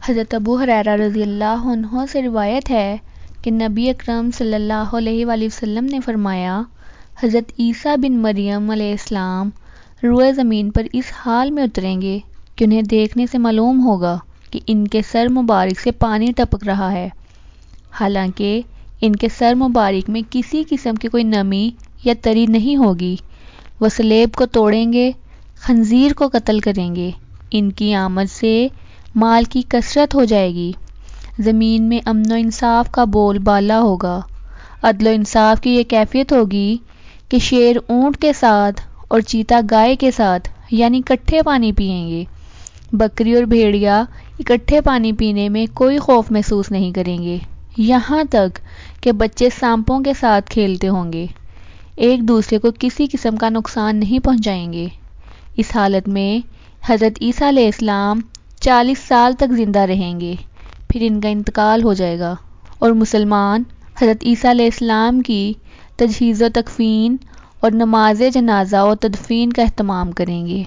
حضرت ابو ہریرہ رضی اللہ عنہ سے روایت ہے کہ نبی اکرم صلی اللہ علیہ وآلہ وسلم نے فرمایا، حضرت عیسیٰ بن مریم علیہ السلام روئے زمین پر اس حال میں اتریں گے کہ انہیں دیکھنے سے معلوم ہوگا کہ ان کے سر مبارک سے پانی ٹپک رہا ہے، حالانکہ ان کے سر مبارک میں کسی قسم کی کوئی نمی یا تری نہیں ہوگی۔ وہ سلیب کو توڑیں گے، خنزیر کو قتل کریں گے، ان کی آمد سے مال کی کثرت ہو جائے گی، زمین میں امن و انصاف کا بول بالا ہوگا، عدل و انصاف کی یہ کیفیت ہوگی کہ شیر اونٹ کے ساتھ اور چیتا گائے کے ساتھ یعنی اکٹھے پانی پئیں گے، بکری اور بھیڑیا اکٹھے پانی پینے میں کوئی خوف محسوس نہیں کریں گے، یہاں تک کہ بچے سانپوں کے ساتھ کھیلتے ہوں گے، ایک دوسرے کو کسی قسم کا نقصان نہیں پہنچائیں گے۔ اس حالت میں حضرت عیسیٰ علیہ السلام 40 سال تک زندہ رہیں گے، پھر ان کا انتقال ہو جائے گا اور مسلمان حضرت عیسیٰ علیہ السلام کی تجہیز و تکفین اور نماز جنازہ و تدفین کا اہتمام کریں گے۔